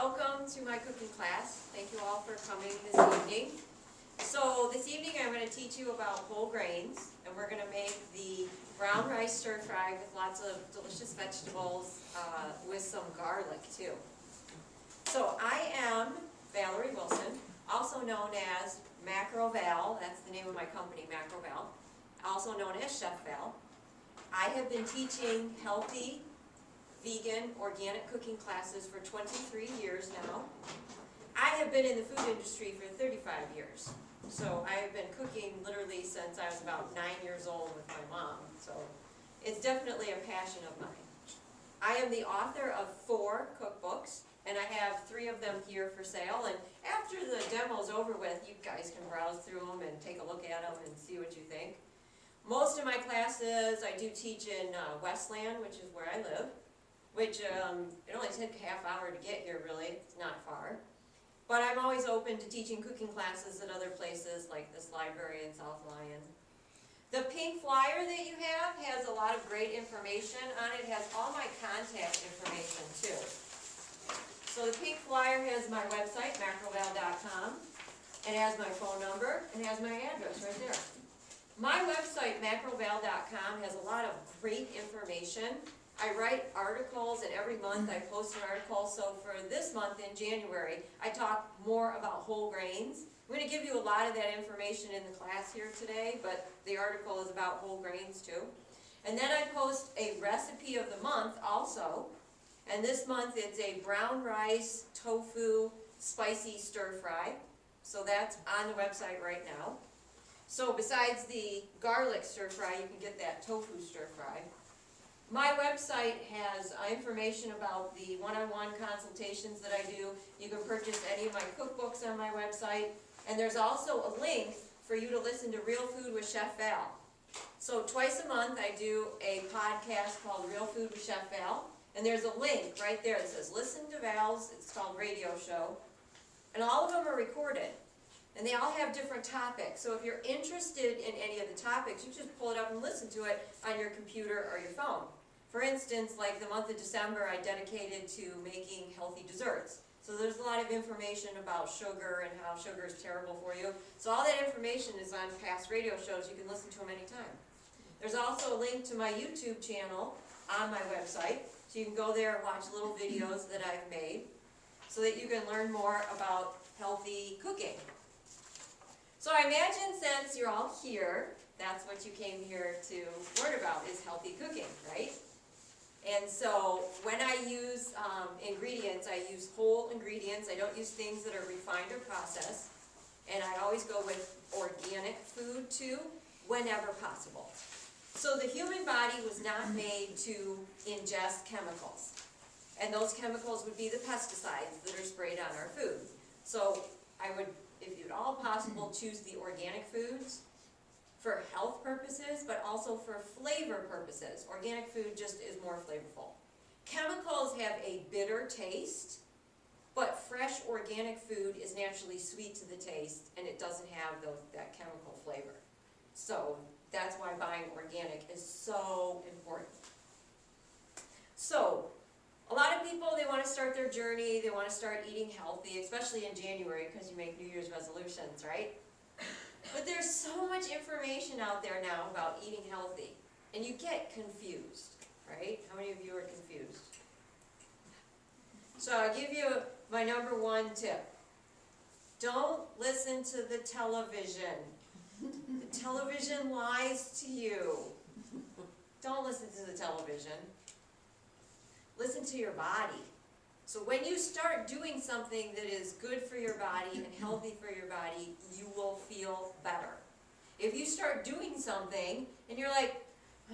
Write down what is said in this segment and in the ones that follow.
Welcome to my cooking class. Thank you all for coming this evening. So this evening I'm going to teach you about whole grains, and we're going to make the brown rice stir fry with lots of delicious vegetables with some garlic too. So I am Valerie Wilson, also known as Macro Val. That's the name of my company, Macro Val, also known as Chef Val. I have been teaching healthy, vegan, organic cooking classes for 23 years now. I have been in the food industry for 35 years. So I have been cooking literally since I was about 9 years old with my mom. So it's definitely a passion of mine. I am the author of 4 cookbooks, and I have 3 of them here for sale. And after the demo's over with, you guys can browse through them and take a look at them and see what you think. Most of my classes I do teach in Westland, which is where I live, which it only took a half hour to get here really, it's not far. But I'm always open to teaching cooking classes at other places like this library in South Lyon. The pink flyer that you have has a lot of great information on it. It has all my contact information too. So the pink flyer has my website, macroval.com, and it has my phone number, and it has my address right there. My website, macroval.com, has a lot of great information. I write articles, and every month I post an article. So for this month in January, I talk more about whole grains. I'm going to give you a lot of that information in the class here today, but the article is about whole grains too. And then I post a recipe of the month also. And this month it's a brown rice tofu spicy stir fry. So that's on the website right now. So besides the garlic stir fry, you can get that tofu stir fry. My website has information about the one-on-one consultations that I do. You can purchase any of my cookbooks on my website. And there's also a link for you to listen to Real Food with Chef Val. So twice a month I do a podcast called Real Food with Chef Val. And there's a link right there that says listen to Val's, it's called Radio Show. And all of them are recorded. And they all have different topics. So if you're interested in any of the topics, you just pull it up and listen to it on your computer or your phone. For instance, like the month of December, I dedicated to making healthy desserts. So there's a lot of information about sugar and how sugar is terrible for you. So all that information is on past radio shows. You can listen to them anytime. There's also a link to my YouTube channel on my website. So you can go there and watch little videos that I've made so that you can learn more about healthy cooking. So I imagine since you're all here, that's what you came here to learn about, is healthy cooking, right? And so when I use ingredients, I use whole ingredients. I don't use things that are refined or processed. And I always go with organic food too, whenever possible. So the human body was not made to ingest chemicals. And those chemicals would be the pesticides that are sprayed on our food. So I would, if at all possible, choose the organic foods for health purposes, but also for flavor purposes. Organic food just is more flavorful. Chemicals have a bitter taste, but fresh organic food is naturally sweet to the taste, and it doesn't have that chemical flavor. So that's why buying organic is so important. So a lot of people, they want to start their journey, they want to start eating healthy, especially in January because you make New Year's resolutions, right? But there's so much information out there now about eating healthy, and you get confused, right? How many of you are confused? So I'll give you my number 1 tip. Don't listen to the television. The television lies to you. Don't listen to the television. Listen to your body. So when you start doing something that is good for your body and healthy for your body, you will feel better. If you start doing something and you're like,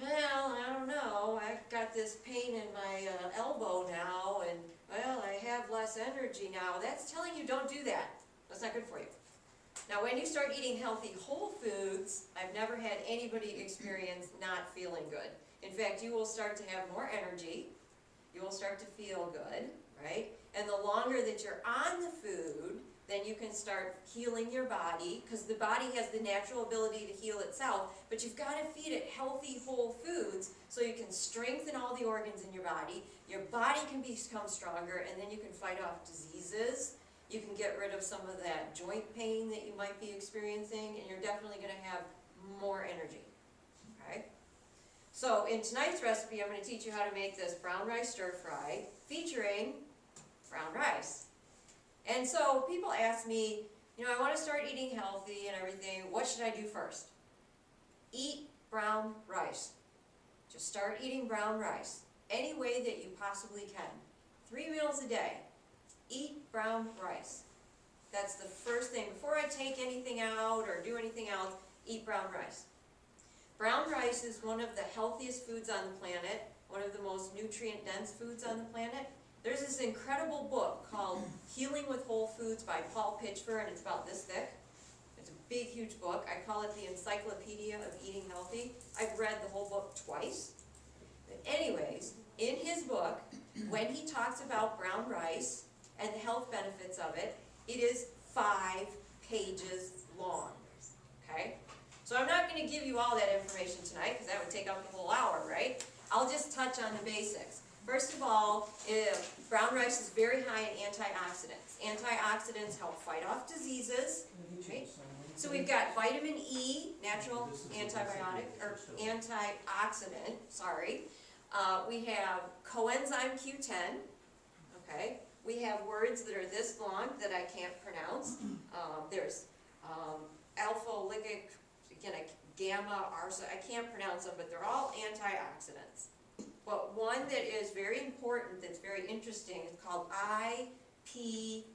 well, I don't know, I've got this pain in my elbow now, and well, I have less energy now, that's telling you don't do that. That's not good for you. Now when you start eating healthy whole foods, I've never had anybody experience not feeling good. In fact, you will start to have more energy, you will start to feel good, right? And the longer that you're on the food, then you can start healing your body, because the body has the natural ability to heal itself, but you've got to feed it healthy, whole foods so you can strengthen all the organs in your body can become stronger, and then you can fight off diseases. You can get rid of some of that joint pain that you might be experiencing, and you're definitely going to have more energy, okay? So in tonight's recipe, I'm going to teach you how to make this brown rice stir fry featuring brown rice. And so people ask me, I want to start eating healthy and everything, what should I do first? Eat brown rice. Just start eating brown rice any way that you possibly can. 3 meals a day. Eat brown rice. That's the first thing. Before I take anything out or do anything else, eat brown rice. Brown rice is one of the healthiest foods on the planet, one of the most nutrient-dense foods on the planet. There's this incredible book called Healing with Whole Foods by Paul Pitchford, and it's about this thick. It's a big, huge book. I call it the Encyclopedia of Eating Healthy. I've read the whole book twice. But anyways, in his book, when he talks about brown rice and the health benefits of it, it is 5 pages long, okay? So I'm not going to give you all that information tonight, because that would take up the whole hour, right? I'll just touch on the basics. First of all, brown rice is very high in antioxidants. Antioxidants help fight off diseases, right? So we've got vitamin E, natural antibiotic, or antioxidant, sorry. We have coenzyme Q10, okay? We have words that are this long that I can't pronounce. There's alpha-ligic, gamma, arsa, I can't pronounce them, but they're all antioxidants. But one that is very important, that's very interesting, is called IP6.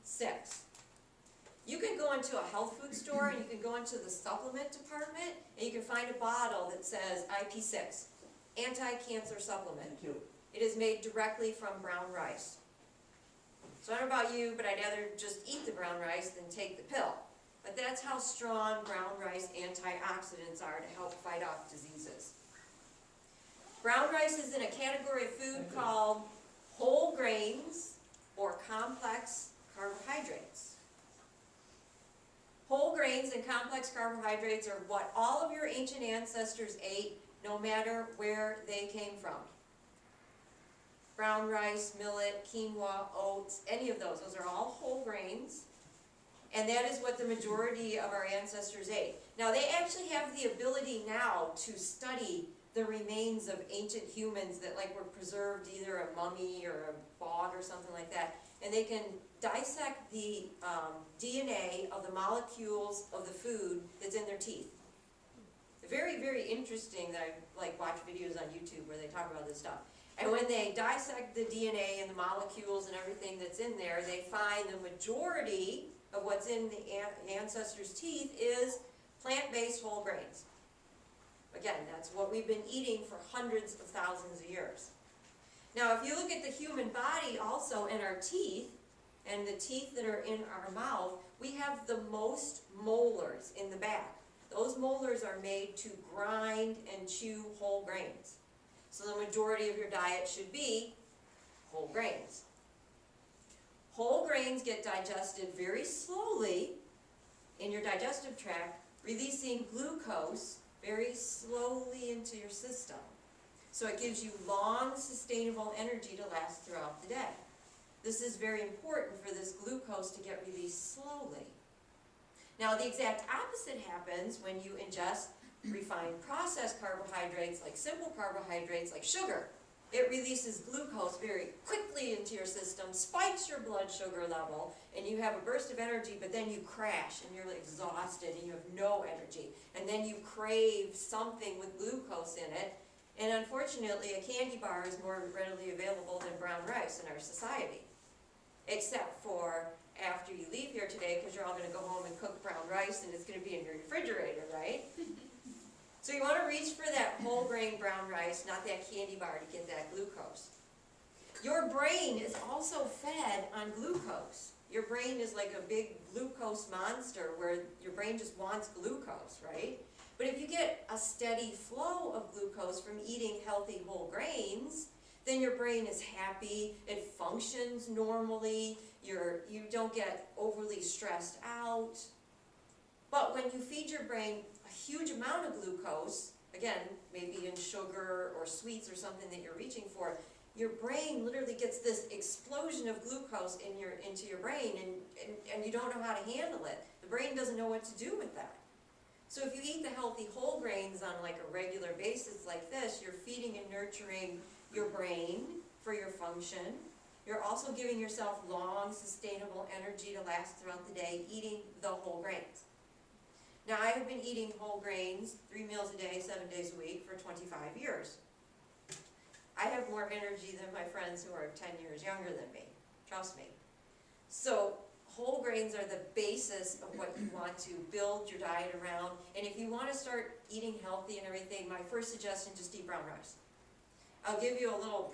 You can go into a health food store and you can go into the supplement department and you can find a bottle that says IP6, anti-cancer supplement. Thank you. It is made directly from brown rice. So I don't know about you, but I'd rather just eat the brown rice than take the pill. But that's how strong brown rice antioxidants are to help fight off diseases. Brown rice is in a category of food called whole grains or complex carbohydrates. Whole grains and complex carbohydrates are what all of your ancient ancestors ate, no matter where they came from. Brown rice, millet, quinoa, oats, any of those are all whole grains. And that is what the majority of our ancestors ate. Now, they actually have the ability now to study the remains of ancient humans that were preserved, either a mummy or a bog or something like that. And they can dissect the DNA of the molecules of the food that's in their teeth. Very, very interesting that I watch videos on YouTube where they talk about this stuff. And when they dissect the DNA and the molecules and everything that's in there, they find the majority of what's in the ancestors' teeth is plant-based whole grains. Again, that's what we've been eating for hundreds of thousands of years. Now, if you look at the human body also and our teeth, and the teeth that are in our mouth, we have the most molars in the back. Those molars are made to grind and chew whole grains. So the majority of your diet should be whole grains. Whole grains get digested very slowly in your digestive tract, releasing glucose very slowly into your system. So it gives you long, sustainable energy to last throughout the day. This is very important for this glucose to get released slowly. Now, the exact opposite happens when you ingest refined processed carbohydrates, like simple carbohydrates, like sugar. It releases glucose very quickly into your system, spikes your blood sugar level, and you have a burst of energy, but then you crash and you're exhausted and you have no energy. And then you crave something with glucose in it. And unfortunately, a candy bar is more readily available than brown rice in our society. Except for after you leave here today, because you're all going to go home and cook brown rice and it's going to be in your refrigerator, right? So you want to reach for that whole grain brown rice, not that candy bar, to get that glucose. Your brain is also fed on glucose. Your brain is like a big glucose monster where your brain just wants glucose, right? But if you get a steady flow of glucose from eating healthy whole grains, then your brain is happy, it functions normally, you don't get overly stressed out. But when you feed your brain a huge amount of glucose, again, maybe in sugar or sweets or something that you're reaching for, your brain literally gets this explosion of glucose into your brain, and you don't know how to handle it. The brain doesn't know what to do with that. So if you eat the healthy whole grains on like a regular basis like this, you're feeding and nurturing your brain for your function. You're also giving yourself long, sustainable energy to last throughout the day, eating the whole grains. Now, I have been eating whole grains 3 meals a day, 7 days a week for 25 years. I have more energy than my friends who are 10 years younger than me, trust me. So whole grains are the basis of what you want to build your diet around. And if you want to start eating healthy and everything, my first suggestion, just eat brown rice. I'll give you a little